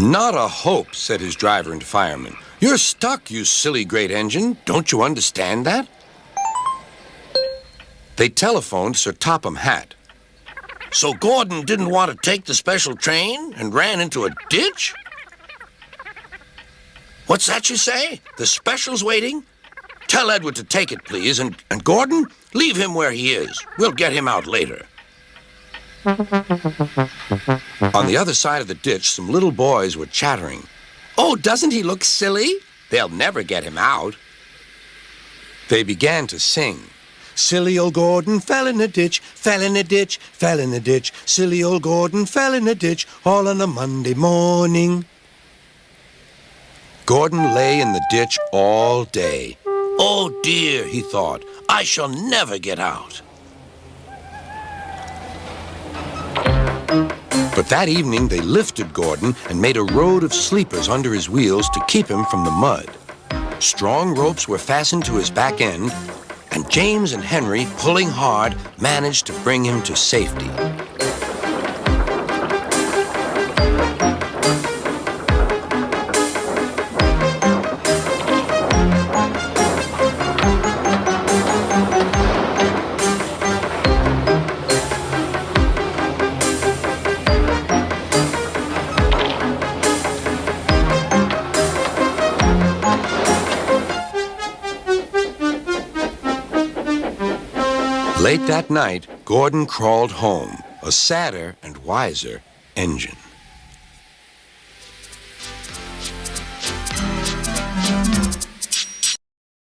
Not a hope, said his driver and fireman. You're stuck, you silly great engine. Don't you understand that? They telephoned Sir Topham Hatt. So Gordon didn't want to take the special train and ran into a ditch? What's that you say? The special's waiting? Tell Edward to take it, please, and Gordon, leave him where he is. We'll get him out later. On the other side of the ditch, some little boys were chattering. Oh, doesn't he look silly? They'll never get him out. They began to sing. Silly old Gordon fell in a ditch, fell in a ditch, fell in a ditch. Silly old Gordon fell in a ditch, all on a Monday morning. Gordon lay in the ditch all day. Oh dear, he thought, I shall never get out. But that evening they lifted Gordon and made a road of sleepers under his wheels to keep him from the mud. Strong ropes were fastened to his back end, and James and Henry, pulling hard, managed to bring him to safety. Late that night, Gordon crawled home, a sadder and wiser engine.